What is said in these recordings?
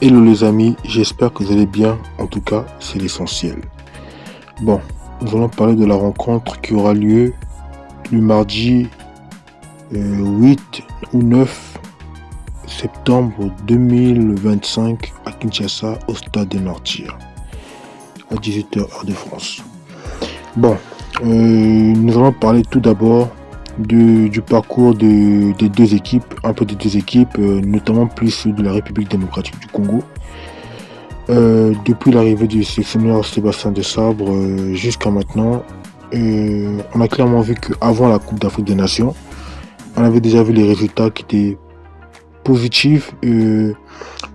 Hello les amis, j'espère que vous allez bien, en tout cas c'est l'essentiel. Bon, nous allons parler de la rencontre qui aura lieu le mardi 8 ou 9 septembre 2025 à Kinshasa au stade des Martyrs à 18h heure de France. Bon, nous allons parler tout d'abord du parcours des deux équipes, un peu des deux équipes, notamment plus ceux de la République démocratique du Congo. Depuis l'arrivée du sélectionneur Sébastien Desabre jusqu'à maintenant, on a clairement vu qu'avant la Coupe d'Afrique des Nations, on avait déjà vu les résultats qui étaient positifs. Je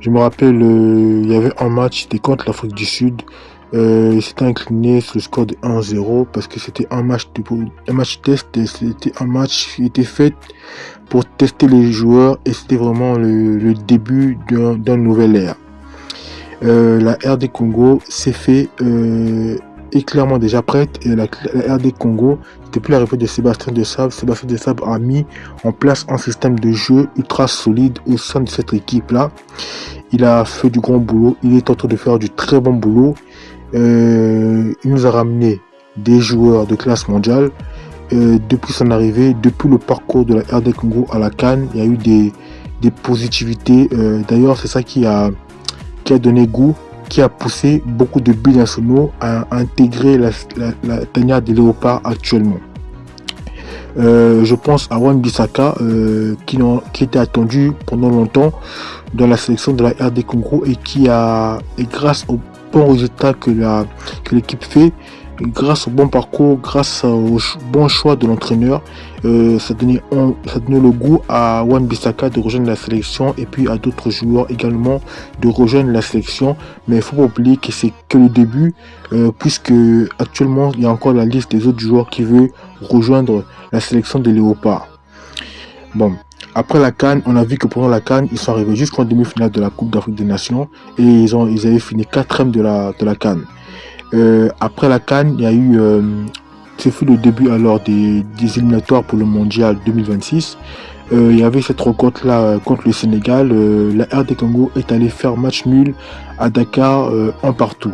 me rappelle, il y avait un match, c'était contre l'Afrique du Sud. Il s'était incliné sur le score de 1-0 parce que c'était un match test, c'était un match qui était fait pour tester les joueurs et c'était vraiment le début d'un nouvel ère. La RD Congo s'est fait est clairement déjà prête et la RD Congo, depuis l'arrivée de Sébastien Desabre a mis en place un système de jeu ultra solide au sein de cette équipe là. Il a fait du grand boulot, il est en train de faire du très bon boulot. Il nous a ramené des joueurs de classe mondiale. Depuis son arrivée, depuis le parcours de la RD Congo à la CAN, il y a eu des positivités. D'ailleurs, c'est ça qui a donné goût, qui a poussé beaucoup de binationaux à intégrer la tanière des léopards actuellement. Je pense à Wan-Bissaka qui était attendu pendant longtemps dans la sélection de la RD Congo et grâce au bon résultat que l'équipe fait, grâce au bon parcours, grâce au bon choix de l'entraîneur, ça donnait le goût à Wan-Bissaka de rejoindre la sélection et puis à d'autres joueurs également de rejoindre la sélection. Mais il ne faut pas oublier que c'est que le début, puisque actuellement il y a encore la liste des autres joueurs qui veulent rejoindre la sélection des léopards. Bon, après la CAN, on a vu que pendant la CAN, ils sont arrivés jusqu'en demi-finale de la Coupe d'Afrique des Nations et ils avaient fini 4e de la CAN. Après la CAN, il y a eu, ce fut le début alors des éliminatoires pour le mondial 2026. Il y avait cette rencontre-là contre le Sénégal. La RD Congo est allée faire match nul à Dakar en partout.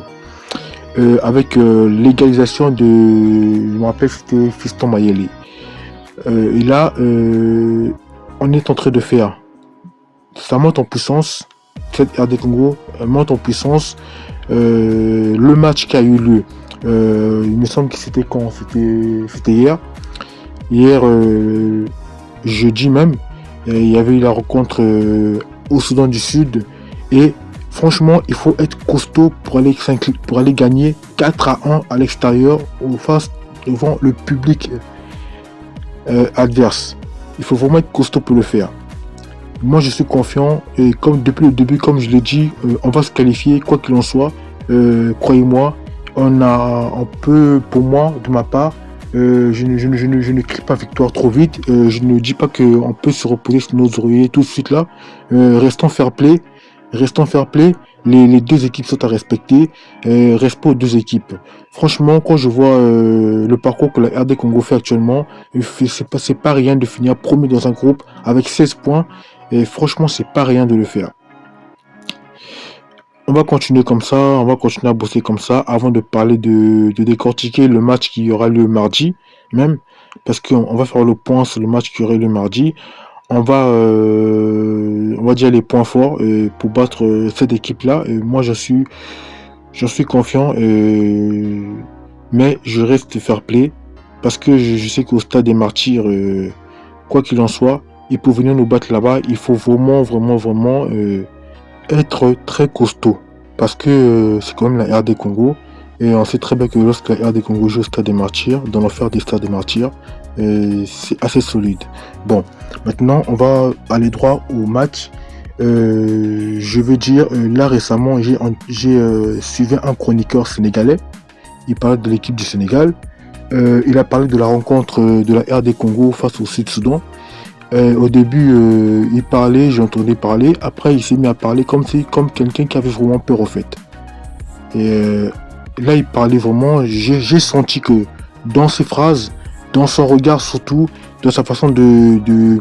Avec l'égalisation de, je me rappelle c'était Fiston Mayele. Et là, on est en train de faire, ça monte en puissance, cette RD Congo monte en puissance. Le match qui a eu lieu, il me semble que c'était quand c'était hier jeudi même, il y avait eu la rencontre au Soudan du Sud et franchement il faut être costaud pour aller gagner 4-1 à l'extérieur devant le public adverse. Il faut vraiment être costaud pour le faire. Moi je suis confiant et comme depuis le début, comme je l'ai dit, on va se qualifier quoi qu'il en soit. Croyez-moi, on peut, pour moi, de ma part, je ne crie pas victoire trop vite. Je ne dis pas qu'on peut se reposer sur nos oreillers tout de suite là. Restons fair play. Les deux équipes sont à respecter. Respect aux deux équipes. Franchement, quand je vois le parcours que la RD Congo fait actuellement, c'est pas rien de finir premier dans un groupe avec 16 points. Et franchement, c'est pas rien de le faire. On va continuer comme ça, on va continuer à bosser comme ça avant de parler de décortiquer le match qui aura lieu mardi même, parce qu'on va faire le point sur le match qui aura lieu mardi. On va dire les points forts pour battre cette équipe-là. Moi, j'en suis confiant, mais je reste fair play parce que je sais qu'au stade des Martyrs, quoi qu'il en soit, et pour venir nous battre là-bas, il faut vraiment être très costaud parce que c'est quand même la RD Congo et on sait très bien que lorsque la RD Congo joue au stade des Martyrs, dans l'enfer des stades des Martyrs, c'est assez solide. Bon, maintenant on va aller droit au match. Je veux dire, là récemment j'ai suivi un chroniqueur sénégalais. Il parlait de l'équipe du Sénégal. Il a parlé de la rencontre de la RD Congo face au Sud-Soudan. Au début, il parlait, j'ai entendu parler. Après, il s'est mis à parler comme quelqu'un qui avait vraiment peur au fait. Et là, il parlait vraiment. J'ai senti que dans ses phrases, dans son regard surtout, dans sa façon de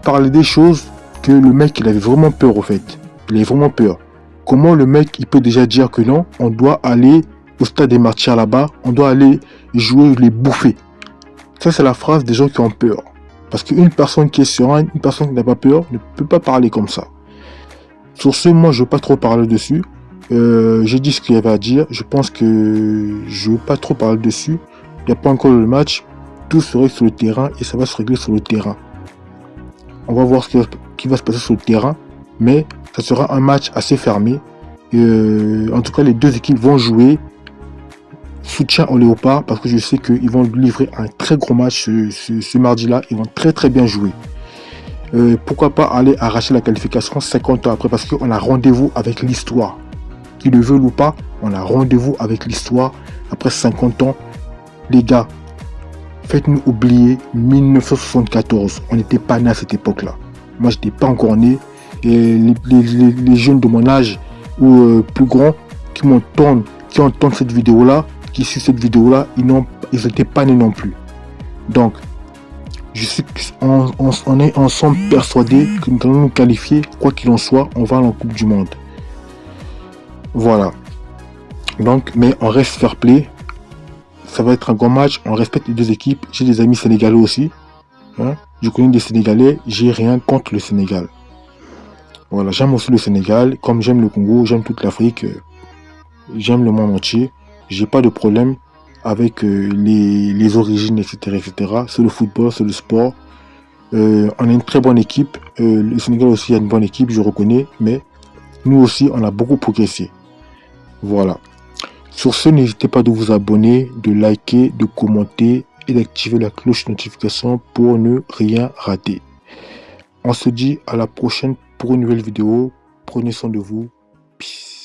parler des choses, que le mec, il avait vraiment peur au fait. Il avait vraiment peur. Comment le mec, il peut déjà dire que non, on doit aller au stade des Martyrs là-bas, on doit aller jouer les bouffer. Ça, c'est la phrase des gens qui ont peur. Parce qu'une personne qui est sereine, une personne qui n'a pas peur, ne peut pas parler comme ça. Sur ce, moi, je ne veux pas trop parler dessus. J'ai dit ce qu'il y avait à dire. Je pense que je ne veux pas trop parler dessus. Il n'y a pas encore le match. Tout se règle sur le terrain et ça va se régler sur le terrain. On va voir ce qui va se passer sur le terrain. Mais ça sera un match assez fermé. En tout cas, les deux équipes vont jouer. Soutien au Léopard parce que je sais qu'ils vont livrer un très gros match ce mardi-là. Ils vont très très bien jouer. Pourquoi pas aller arracher la qualification 50 ans après parce qu'on a rendez-vous avec l'histoire. Qu'ils le veulent ou pas, on a rendez-vous avec l'histoire après 50 ans. Les gars, faites-nous oublier 1974. On n'était pas né à cette époque-là. Moi, je n'étais pas encore né. Et les jeunes de mon âge ou plus grands qui entendent cette vidéo-là, qui suivent cette vidéo-là, ils n'étaient pas nés non plus. Donc, je sais qu'on est ensemble persuadés que nous allons nous qualifier, quoi qu'il en soit, on va en Coupe du Monde. Voilà. Donc, mais on reste fair play. Ça va être un grand match, on respecte les deux équipes. J'ai des amis sénégalais aussi. Hein? Je connais des Sénégalais, j'ai rien contre le Sénégal. Voilà, j'aime aussi le Sénégal, comme j'aime le Congo, j'aime toute l'Afrique, j'aime le monde entier. J'ai pas de problème avec les origines, etc., etc. C'est le football, c'est le sport. On a une très bonne équipe. Le Sénégal aussi a une bonne équipe, je reconnais, mais nous aussi, on a beaucoup progressé. Voilà. Sur ce, n'hésitez pas de vous abonner, de liker, de commenter et d'activer la cloche de notification pour ne rien rater. On se dit à la prochaine pour une nouvelle vidéo. Prenez soin de vous. Peace.